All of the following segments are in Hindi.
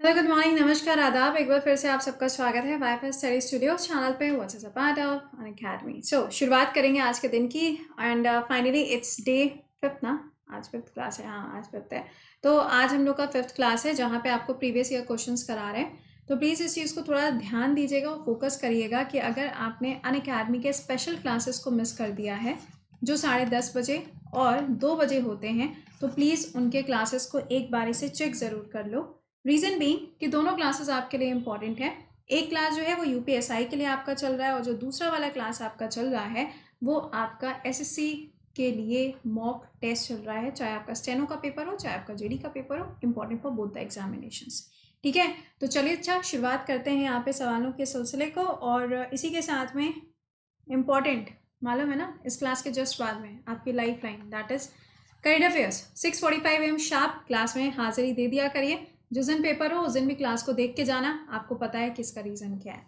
हेलो, गुड मॉर्निंग, नमस्कार, आदाब। एक बार फिर से आप सबका स्वागत है वाईफाई स्टडी स्टूडियो चैनल पे। What's a part of Unacademy. So शुरुआत करेंगे आज के दिन की and finally it's day 5th ना। आज 5th क्लास है, हाँ आज 5th है। तो आज हम लोग का 5th क्लास है जहाँ पे आपको प्रीवियस ईयर क्वेश्चंस करा रहे हैं। तो प्लीज़ इस चीज़ को थोड़ा ध्यान दीजिएगा और फोकस करिएगा कि अगर आपने अनअकैडमी के स्पेशल क्लासेस को मिस कर दिया है जो 10:30 बजे और 2 बजे होते हैं, तो प्लीज़ उनके क्लासेस को एक बारी से चेक ज़रूर कर लो। रीज़न बीइंग कि दोनों क्लासेस आपके लिए इंपॉर्टेंट है। एक क्लास जो है वो यूपीएसआई के लिए आपका चल रहा है और जो दूसरा वाला क्लास आपका चल रहा है वो आपका एसएससी के लिए मॉक टेस्ट चल रहा है। चाहे आपका स्टेनो का पेपर हो, चाहे आपका जेडी का पेपर हो, important for both the examinations. ठीक है, तो चलिए अच्छा शुरुआत करते हैं यहाँ पे सवालों के सिलसिले को। और इसी के साथ में इम्पॉर्टेंट मालूम है ना, इस क्लास के जस्ट बाद में आपकी life line that is current affairs 6:45 AM sharp class में हाजिरी दे दिया करिए। जिस दिन पेपर हो उस दिन भी क्लास को देख के जाना। आपको पता है कि इसका रीज़न क्या है,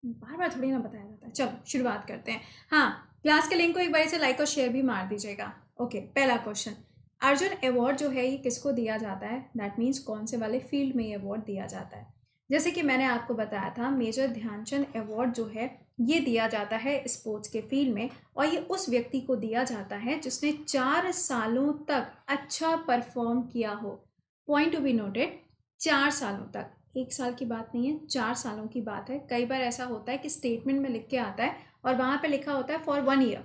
बार बार थोड़ी ना बताया जाता है। चलो शुरुआत करते हैं। हाँ, क्लास के लिंक को एक बार से लाइक और शेयर भी मार दीजिएगा। ओके, पहला क्वेश्चन, अर्जुन अवार्ड जो है ये किसको दिया जाता है? दैट मीन्स कौन से वाले फील्ड में ये अवार्ड दिया जाता है? जैसे कि मैंने आपको बताया था, मेजर ध्यानचंद अवार्ड जो है ये दिया जाता है स्पोर्ट्स के फील्ड में, और ये उस व्यक्ति को दिया जाता है जिसने 4 सालों तक अच्छा परफॉर्म किया हो। पॉइंट टू बी नोटेड, 4 सालों तक, 1 साल की बात नहीं है, 4 सालों की बात है। कई बार ऐसा होता है कि स्टेटमेंट में लिख के आता है और वहाँ पे लिखा होता है फॉर 1 ईयर,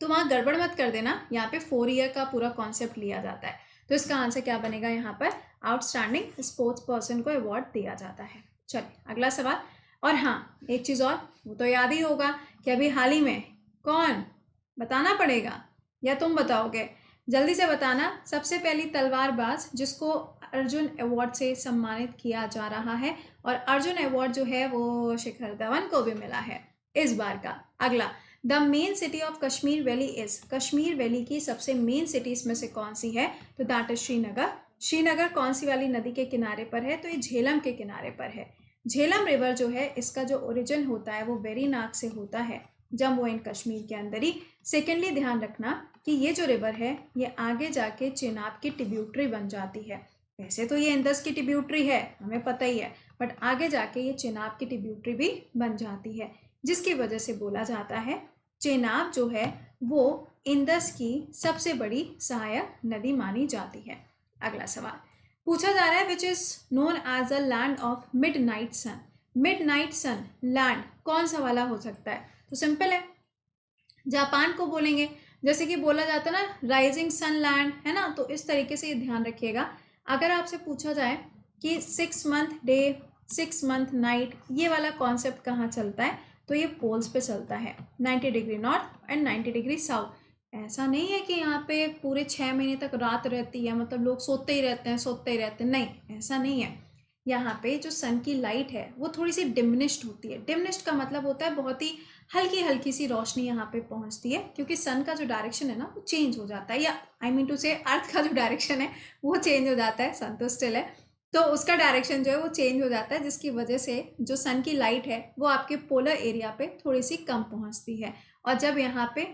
तो वहाँ गड़बड़ मत कर देना। यहाँ पे 4 ईयर का पूरा कॉन्सेप्ट लिया जाता है। तो इसका आंसर क्या बनेगा? यहाँ पर आउटस्टैंडिंग स्पोर्ट्स पर्सन को अवार्ड दिया जाता है। चलिए अगला सवाल। और हाँ, एक चीज़ और, वो तो याद ही होगा कि अभी हाल ही में कौन, बताना पड़ेगा या तुम बताओगे? जल्दी से बताना। सबसे पहली तलवारबाज जिसको अर्जुन अवार्ड से सम्मानित किया जा रहा है, और अर्जुन अवार्ड जो है वो शिखर धवन को भी मिला है इस बार का। अगला, the main city of Kashmir valley is, Kashmir valley की सबसे मेन सिटीज में से कौन सी है? तो दैट इज श्रीनगर। श्रीनगर कौन सी वाली नदी के किनारे पर है? तो ये झेलम के किनारे पर है। झेलम रिवर जो है इसका जो ओरिजिन होता है वो वेरीनाग से होता है, जम्मू एंड कश्मीर के अंदर ही। सेकेंडली ध्यान रखना कि ये जो रिवर है ये आगे जाके चेनाब की ट्रिब्यूटरी बन जाती है। वैसे तो ये इंदस की ट्रिब्यूटरी है, हमें पता ही है, बट आगे जाके ये चेनाब की ट्रिब्यूटरी भी बन जाती है, जिसकी वजह से बोला जाता है चेनाब जो है वो इंदस की सबसे बड़ी सहायक नदी मानी जाती है। अगला सवाल पूछा जा रहा है, which is known as the land of midnight sun. Midnight sun land कौन सा वाला हो सकता है? तो सिंपल है, जापान को बोलेंगे। जैसे कि बोला जाता है ना राइजिंग सन लैंड, है ना, तो इस तरीके से ये ध्यान रखिएगा। अगर आपसे पूछा जाए कि 6 मंथ डे 6 मंथ नाइट ये वाला कॉन्सेप्ट कहाँ चलता है, तो ये पोल्स पे चलता है, 90 degree north and 90 degree south. ऐसा नहीं है कि यहाँ पे पूरे 6 महीने तक रात रहती है, मतलब लोग सोते ही रहते हैं सोते ही रहते हैं, नहीं ऐसा नहीं है। यहाँ पे जो सन की लाइट है वो थोड़ी सी डिमिनिश्ड होती है। डिमिनिश्ड का मतलब होता है बहुत ही हल्की हल्की सी रोशनी यहाँ पे पहुँचती है, क्योंकि सन का जो डायरेक्शन है ना वो चेंज हो जाता है, या आई मीन टू से अर्थ का जो डायरेक्शन है वो चेंज हो जाता है। सन तो स्टिल है, तो उसका डायरेक्शन जो है वो चेंज हो जाता है, जिसकी वजह से जो सन की लाइट है वो आपके पोलर एरिया पे थोड़ी सी कम पहुँचती है, और जब यहाँ पे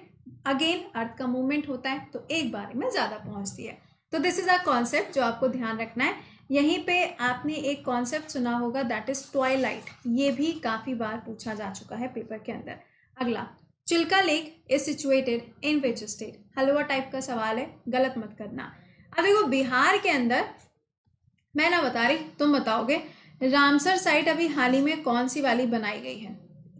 अगेन अर्थ का मूवमेंट होता है तो एक बार में ज़्यादा पहुँचती है। तो दिस इज़ अ कॉन्सेप्ट जो आपको ध्यान रखना है। यहीं पे आपने एक कॉन्सेप्ट सुना होगा दैट इज ट्वाइलाइट, ये भी काफ़ी बार पूछा जा चुका है पेपर के अंदर। अगला, Chilka lake is situated in which state. हलवा टाइप का सवाल है, गलत मत करना। अब देखो बिहार के अंदर, मैं ना बता रही तुम बताओगे, रामसर साइट अभी हाल ही में कौन सी वाली बनाई गई है?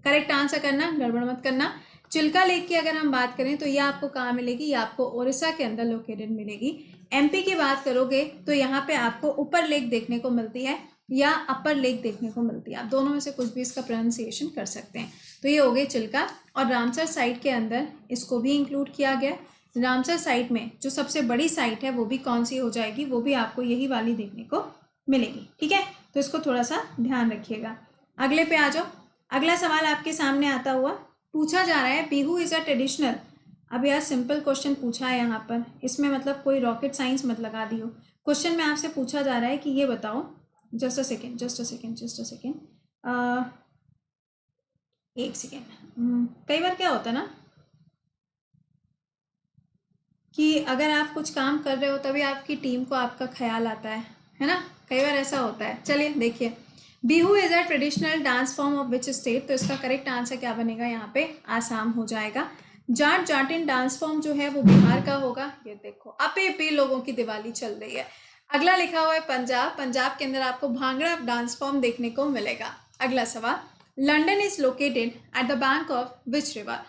करेक्ट आंसर करना, गड़बड़ मत करना। चिल्का लेक की अगर हम बात करें तो ये आपको कहाँ मिलेगी? ये आपको उड़ीसा के अंदर लोकेटेड मिलेगी। एमपी की बात करोगे तो यहाँ पे आपको ऊपर लेक देखने को मिलती है या अपर लेक देखने को मिलती है, आप दोनों में से कुछ भी इसका प्रोनाउंसिएशन कर सकते हैं। तो ये हो गई चिल्का, और रामसर साइट के अंदर इसको भी इंक्लूड किया गया। रामसर साइट में जो सबसे बड़ी साइट है वो भी कौन सी हो जाएगी? वो भी आपको यही वाली देखने को मिलेगी। ठीक है, तो इसको थोड़ा सा ध्यान रखिएगा। अगले पे आ जाओ। अगला सवाल आपके सामने आता हुआ पूछा जा रहा है, बिहू इज अ ट्रेडिशनल। अब यार सिंपल क्वेश्चन पूछा है यहाँ पर, इसमें मतलब कोई रॉकेट साइंस मत लगा दियो। क्वेश्चन में आपसे पूछा जा रहा है कि ये बताओ, just a second just a second just a second, एक सेकेंड। कई बार क्या होता है ना कि अगर आप कुछ काम कर रहे हो तभी आपकी टीम को आपका ख्याल आता है, है ना, कई बार ऐसा होता है। चलिए देखिए, Bihu is a traditional dance form of which state, तो इसका करेक्ट आंसर क्या बनेगा यहाँ पे, आसाम हो जाएगा। जाट जाटिन डांस फॉर्म जो है वो बिहार का होगा। ये देखो अभी भी लोगों की दिवाली चल रही है। अगला लिखा हुआ है पंजाब, पंजाब के अंदर आपको भांगड़ा डांस फॉर्म देखने को मिलेगा। अगला सवाल, London is located at the bank of which river.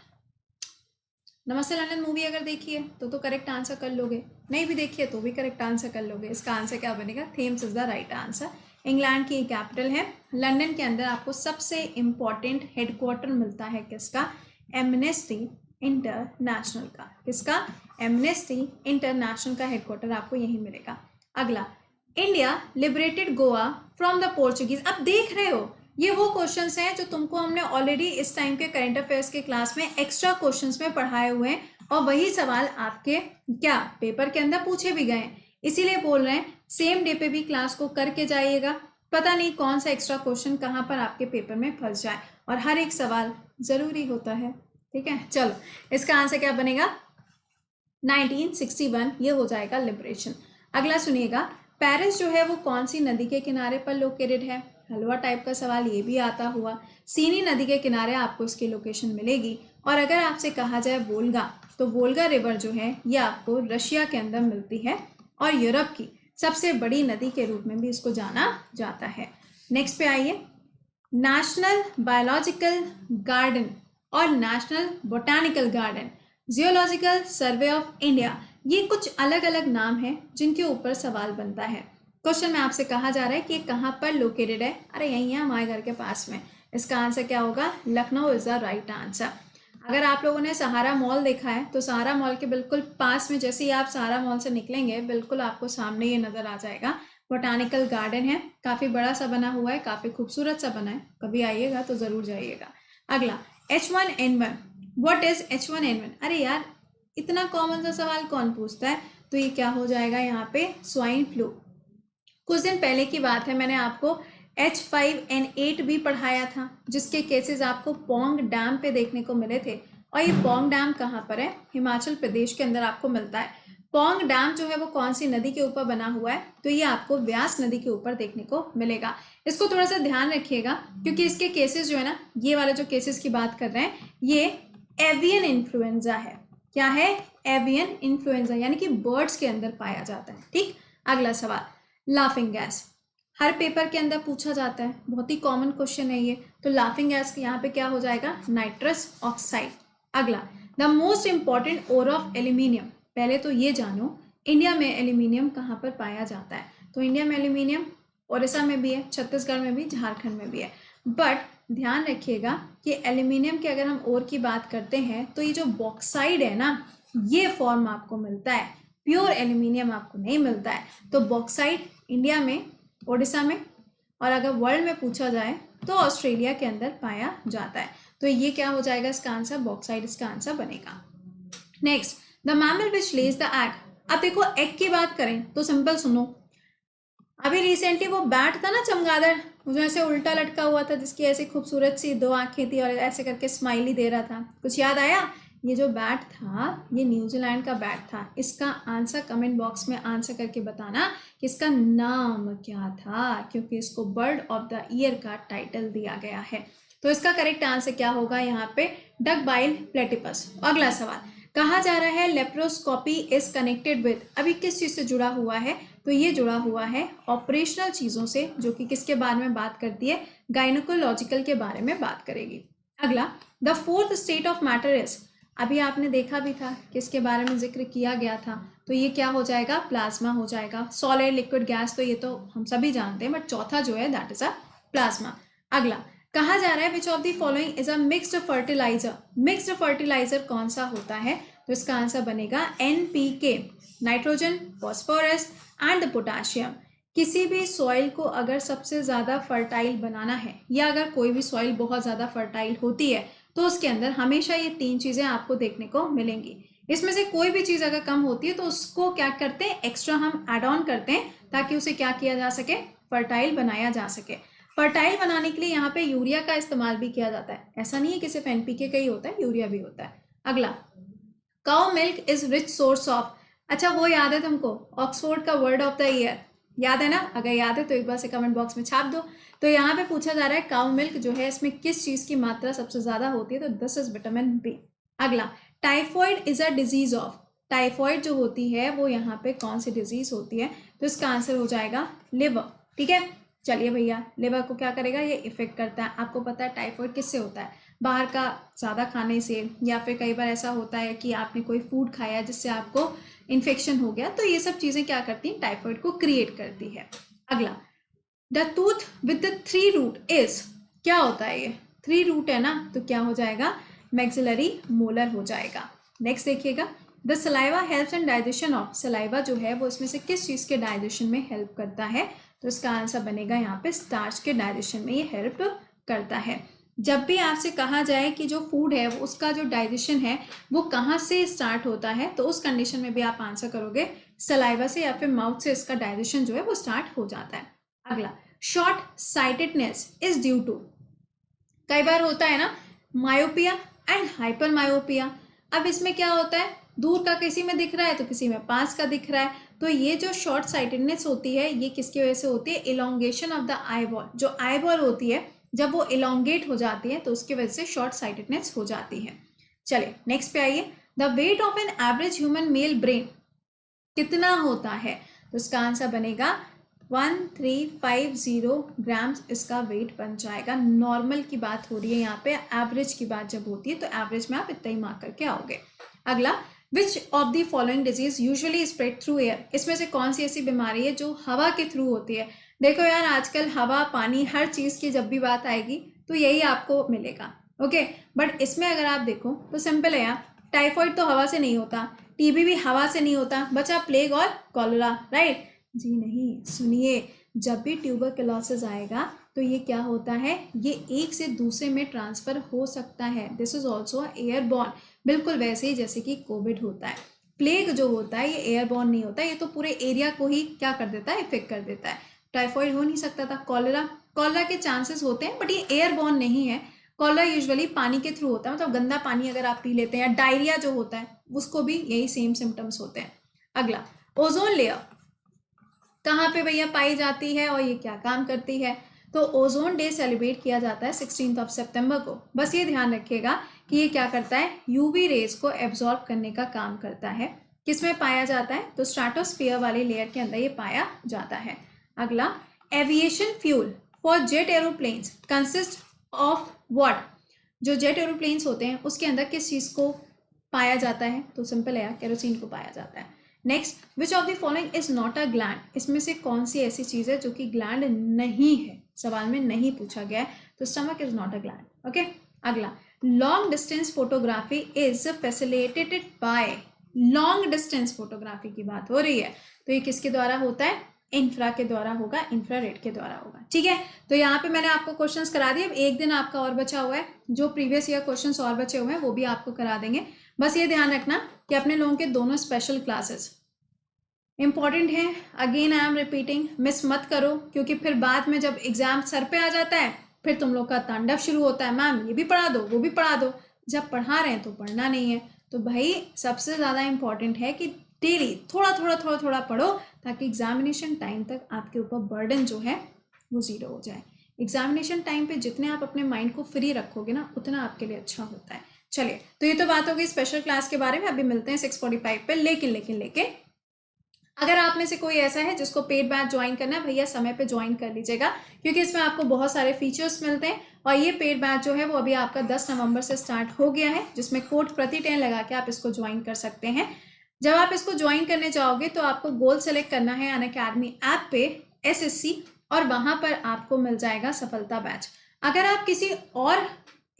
नमस्ते लंदन मूवी अगर देखी है तो करेक्ट आंसर कर लोगे, नहीं भी देखी है तो भी करेक्ट आंसर कर लोगे। इसका आंसर क्या बनेगा, Thames is the right answer. England की कैपिटल है। लंदन के अंदर आपको सबसे इंपॉर्टेंट हेडक्वार्टर मिलता है किसका, एमनेस्टी इंटरनेशनल का। किसका, एमनेस्टी इंटरनेशनल का हेडक्वार्टर आपको यही मिलेगा। अगला, India liberated Goa from the Portuguese. अब देख रहे हो ये वो क्वेश्चंस हैं जो तुमको हमने ऑलरेडी इस टाइम के करंट अफेयर्स के क्लास में एक्स्ट्रा क्वेश्चंस में पढ़ाए हुए हैं, और वही सवाल आपके क्या पेपर के अंदर पूछे भी गए हैं। इसीलिए बोल रहे हैं सेम डे पे भी क्लास को करके जाइएगा, पता नहीं कौन सा एक्स्ट्रा क्वेश्चन कहाँ पर आपके पेपर में फंस जाए, और हर एक सवाल जरूरी होता है। ठीक है, चलो इसका आंसर क्या बनेगा, 1961 ये हो जाएगा लिबरेशन। अगला सुनिएगा, पेरिस जो है वो कौन सी नदी के किनारे पर लोकेटेड है। हलवा टाइप का सवाल ये भी आता हुआ। सीनी नदी के किनारे आपको इसकी लोकेशन मिलेगी। और अगर आपसे कहा जाए वोल्गा, तो वोल्गा रिवर जो है ये आपको रशिया के अंदर मिलती है, और यूरोप की सबसे बड़ी नदी के रूप में भी इसको जाना जाता है। नेक्स्ट पे आइए, नेशनल बायोलॉजिकल गार्डन और national botanical garden, geological survey of India, ये कुछ अलग अलग नाम हैं जिनके ऊपर सवाल बनता है। क्वेश्चन में आपसे कहा जा रहा है कि ये कहाँ पर लोकेटेड है, अरे यहीं है हमारे घर के पास में। इसका आंसर क्या होगा, Lucknow is the right answer. अगर आप लोगों ने सहारा मॉल देखा है तो सहारा मॉल के बिल्कुल पास में, जैसे ही आप सहारा मॉल से निकलेंगे बिल्कुल आपको सामने ये नजर आ जाएगा, बोटानिकल गार्डन है। काफी बड़ा सा बना हुआ है, काफी खूबसूरत सा बना है, कभी आइएगा तो जरूर जाइएगा। अगला, H1N1, व्हाट इज H1N1। अरे यार इतना कॉमन सा सवाल कौन पूछता है, तो ये क्या हो जाएगा यहाँ पे, स्वाइन फ्लू। कुछ दिन पहले की बात है, मैंने आपको H5N8 भी पढ़ाया था, जिसके केसेस आपको पोंग डैम पे देखने को मिले थे। और ये पोंग डैम कहाँ पर है, हिमाचल प्रदेश के अंदर आपको मिलता है। पोंग डैम जो है वो कौन सी नदी के ऊपर बना हुआ है, तो ये आपको व्यास नदी के ऊपर देखने को मिलेगा। इसको थोड़ा सा ध्यान रखिएगा, क्योंकि इसके केसेस जो है ना, ये वाले जो केसेस की बात कर रहे हैं, ये एवियन इन्फ्लुएंजा है। क्या है, एवियन इन्फ्लुएंजा, यानी कि बर्ड्स के अंदर पाया जाता है। ठीक, अगला सवाल, लाफिंग गैस हर पेपर के अंदर पूछा जाता है, बहुत ही कॉमन क्वेश्चन है ये। तो लाफिंग गैस यहाँ पे क्या हो जाएगा, नाइट्रस ऑक्साइड। अगला, the most important ore of aluminium, पहले तो ये जानो इंडिया में एल्यूमिनियम कहाँ पर पाया जाता है। तो इंडिया में एल्यूमिनियम ओडिशा में भी है, छत्तीसगढ़ में भी, झारखंड में भी है। बट ध्यान रखिएगा कि एल्यूमिनियम की अगर हम ओर की बात करते हैं तो ये जो बॉक्साइड है ना, ये फॉर्म आपको मिलता है, प्योर एल्यूमिनियम आपको नहीं मिलता है। तो बॉक्साइड इंडिया में, ओडिशा में, और अगर वर्ल्ड में पूछा जाए तो ऑस्ट्रेलिया के अंदर पाया जाता है। तो ये क्या हो जाएगा, इसका आंसर बॉक्साइड इसका आंसर बनेगा। Next, the mammal which Lay's the egg. अब देखो एग की बात करें तो सिंपल सुनो, अभी रिसेंटली वो बैट था ना चमगादड़, जो ऐसे उल्टा लटका हुआ था, जिसकी ऐसे खूबसूरत सी दो आंखें थी और ऐसे करके स्माइली दे रहा था, कुछ याद आया। ये जो बैट था ये न्यूजीलैंड का बैट था। इसका आंसर कमेंट बॉक्स में आंसर करके बताना कि इसका नाम क्या था, क्योंकि इसको बर्ड ऑफ द ईयर का टाइटल दिया गया है। तो इसका करेक्ट आंसर क्या होगा यहाँ पे, डकबाइल प्लेटिपस। अगला सवाल, कहा जा रहा है लेप्रोस्कोपी इज कनेक्टेड विद, अभी किस चीज से जुड़ा हुआ है, तो ये जुड़ा हुआ है ऑपरेशनल चीजों से, जो कि किसके बारे में बात करती है, गायनोकोलॉजिकल के बारे में बात करेगी। अगला, the fourth state of matter is, अभी आपने देखा भी था किसके बारे में जिक्र किया गया था, तो ये क्या हो जाएगा, प्लाज्मा हो जाएगा। सॉलिड लिक्विड गैस तो ये तो हम सभी जानते हैं, बट चौथा जो है दैट इज अ प्लाज्मा। अगला, कहा जा रहा है which of the following is a mixed fertiliser, mixed fertiliser कौन सा होता है, तो इसका आंसर बनेगा NPK, nitrogen, phosphorus and the potassium. किसी भी सॉइल को अगर सबसे ज़्यादा फर्टाइल बनाना है, या अगर कोई भी सॉइल बहुत ज़्यादा फर्टाइल होती है, तो उसके अंदर हमेशा ये तीन चीज़ें आपको देखने को मिलेंगी। इसमें से कोई भी चीज़ अगर कम होती है तो उसको क्या करते हैं, एक्स्ट्रा हम एड ऑन करते हैं, ताकि उसे क्या किया जा सके, फर्टाइल बनाया जा सके। फर्टाइल बनाने के लिए यहाँ पे यूरिया का इस्तेमाल भी किया जाता है, ऐसा नहीं है कि सिर्फ NPK का ही होता है, यूरिया भी होता है। अगला, cow milk is rich source of, अच्छा वो याद है तुमको, ऑक्सफोर्ड का वर्ड ऑफ द ईयर याद है ना? अगर याद है तो एक बार से कमेंट बॉक्स में छाप दो। तो यहाँ पे पूछा जा रहा है काउ मिल्क जो है इसमें किस चीज़ की मात्रा सबसे ज़्यादा होती है, तो दिस इज विटामिन बी। अगला, typhoid is a disease of, typhoid जो होती है वो यहाँ पे कौन सी डिजीज होती है, तो इसका आंसर हो जाएगा लिवर। ठीक है, चलिए भैया, लिवर को क्या करेगा, ये इफेक्ट करता है। आपको पता है टाइफॉइड किससे होता है, बाहर का ज़्यादा खाने से, या फिर कई बार ऐसा होता है कि आपने कोई फूड खाया जिससे आपको इन्फेक्शन हो गया, तो ये सब चीज़ें क्या करती हैं, टाइफॉइड को क्रिएट करती है। अगला, the tooth with the 3 root is, क्या होता है ये, 3 रूट है ना, तो क्या हो जाएगा, मैक्सिलरी मोलर हो जाएगा। नेक्स्ट देखिएगा, the saliva helps in digestion of, saliva जो है वो इसमें से किस चीज़ के डाइजेशन में हेल्प करता है, तो इसका आंसर बनेगा यहाँ पे स्टार्च के डाइजेशन में ये हेल्प करता है। जब भी आपसे कहा जाए कि जो फूड है वो उसका जो डाइजेशन है वो कहाँ से स्टार्ट होता है, तो उस कंडीशन में भी आप आंसर करोगे सलाइवा से या फिर माउथ से इसका डाइजेशन जो है वो स्टार्ट हो जाता है। अगला, short sightedness is due to, कई बार होता है ना मायोपिया एंड हाइपर मायोपिया। अब इसमें क्या होता है, दूर का किसी में दिख रहा है तो किसी में पास का दिख रहा है, तो ये जो शॉर्ट साइटेडनेस होती है ये किसकी वजह से होती है, elongation of the eye ball, जो आई बॉल होती है जब वो इलोंगेट हो जाती है तो उसकी वजह से शॉर्ट साइटेडनेस हो जाती है। चलिए नेक्स्ट पे आइए, the weight of an average human male brain कितना होता है, तो इसका आंसर बनेगा 1350 ग्राम्स, इसका वेट बन जाएगा। नॉर्मल की बात हो रही है यहाँ पे, एवरेज की बात जब होती है तो एवरेज में आप इतना ही मार्क करके आओगे। अगला, विच of the following disease usually spread through air, इसमें से कौन सी ऐसी बीमारी है जो हवा के थ्रू होती है। देखो यार, आजकल हवा पानी हर चीज़ की जब भी बात आएगी तो यही आपको मिलेगा। ओके, बट इसमें अगर आप देखो तो सिंपल है यार, टाइफॉइड तो हवा से नहीं होता, टीबी भी हवा से नहीं होता, बचा प्लेग और कॉलरा, राइट? जी नहीं, सुनिए, जब भी ट्यूबरकुलोसिस आएगा तो ये क्या होता है, ये एक से दूसरे में ट्रांसफर हो सकता है, दिस इज ऑल्सो एयरबॉर्न, बिल्कुल वैसे ही जैसे कि कोविड होता है। प्लेग जो होता है ये एयरबॉर्न नहीं होता, ये तो पूरे एरिया को ही क्या कर देता है, इफेक्ट कर देता है। टाइफॉइड हो नहीं सकता था, कॉलरा, कॉलरा के चांसेस होते हैं बट ये एयरबॉर्न नहीं है। कॉलरा यूजुअली पानी के थ्रू होता है, मतलब गंदा पानी अगर आप पी लेते हैं, या डायरिया जो होता है उसको भी यही सेम सिम्टम्स होते हैं। अगला, ओजोन लेयर कहाँ पे भैया पाई जाती है और ये क्या काम करती है, तो ओजोन डे सेलिब्रेट किया जाता है 16 सितंबर को। बस ये ध्यान रखिएगा कि ये क्या करता है, यूवी रेज को एब्जॉर्ब करने का काम करता है। किसमें पाया जाता है, तो स्ट्रेटोस्फीयर वाली लेयर के अंदर ये पाया जाता है। अगला, aviation fuel for jet aeroplanes consist of what, जो जेट एरोप्लेन्स होते हैं उसके अंदर किस चीज़ को पाया जाता है, तो सिंपल है, केरोसिन को पाया जाता है। Next, which of the following is not a gland, इसमें से कौन सी ऐसी चीज़ है जो कि ग्लैंड नहीं है, सवाल में नहीं पूछा गया है, तो stomach is not a gland. Okay, अगला, long distance photography is facilitated by, long distance photography की बात हो रही है तो ये किसके द्वारा होता है, इंफ्रा के द्वारा होगा, इंफ्रारेड के द्वारा होगा। ठीक है, तो यहाँ पे मैंने आपको क्वेश्चंस करा दिए, अब एक दिन आपका और बचा हुआ है, जो प्रीवियस ईयर क्वेश्चंस और बचे हुए हैं वो भी आपको करा देंगे। बस ये ध्यान रखना कि अपने लोगों के दोनों स्पेशल क्लासेस इंपॉर्टेंट है, again I am repeating, miss मत करो, क्योंकि फिर बाद में जब एग्जाम सर पे आ जाता है फिर तुम लोग का तांडव शुरू होता है, मैम ये भी पढ़ा दो वो भी पढ़ा दो, जब पढ़ा रहे हैं तो पढ़ना नहीं है। तो भाई सबसे ज़्यादा इंपॉर्टेंट है कि डेली थोड़ा थोड़ा थोड़ा थोड़ा पढ़ो, ताकि एग्जामिनेशन टाइम तक आपके ऊपर बर्डन जो है वो ज़ीरो हो जाए। एग्जामिनेशन टाइम पे जितने आप अपने माइंड को फ्री रखोगे ना उतना आपके लिए अच्छा होता है। चलिए, तो ये तो बात होगी स्पेशल क्लास के बारे में, अभी मिलते हैं 6:45 पे। लेकिन अगर आप में से कोई ऐसा है जिसको पेड बैच ज्वाइन करना है, भैया समय पे ज्वाइन कर लीजिएगा, क्योंकि इसमें आपको बहुत सारे फीचर्स मिलते हैं। और ये पेड बैच जो है वो अभी आपका 10 नवंबर से स्टार्ट हो गया है, जिसमें कोड प्रति10 लगा के आप इसको ज्वाइन कर सकते हैं। जब आप इसको ज्वाइन करने जाओगे तो आपको गोल सेलेक्ट करना है अनअकैडमी ऐप पे SSC, और वहाँ पर आपको मिल जाएगा सफलता बैच। अगर आप किसी और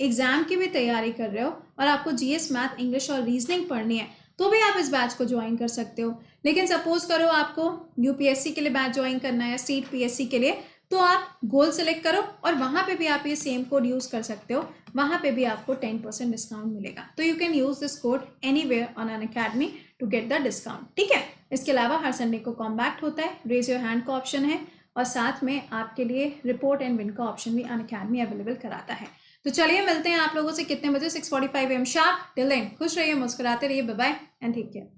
एग्जाम की भी तैयारी कर रहे हो और आपको GS मैथ इंग्लिश और रीजनिंग पढ़नी है तो भी आप इस बैच को ज्वाइन कर सकते हो। लेकिन सपोज करो आपको UPSC के लिए बैच ज्वाइन करना है या स्टेट PSC के लिए, तो आप गोल सेलेक्ट करो और वहाँ पे भी आप ये सेम कोड यूज़ कर सकते हो, वहाँ पे भी आपको 10% डिस्काउंट मिलेगा। तो you can use this code anywhere on Unacademy to get the discount. ठीक है, इसके अलावा हर संडे को कॉम्बैक्ट होता है, रेज योर हैंड का ऑप्शन है, और साथ में आपके लिए रिपोर्ट एंड विन का ऑप्शन भी अनअकैडमी अवेलेबल कराता है। तो चलिए मिलते हैं आप लोगों से कितने बजे, 6:45 AM शार्प। टिल देन खुश रहिए, मुस्कुराते रहिए, bye bye and take care.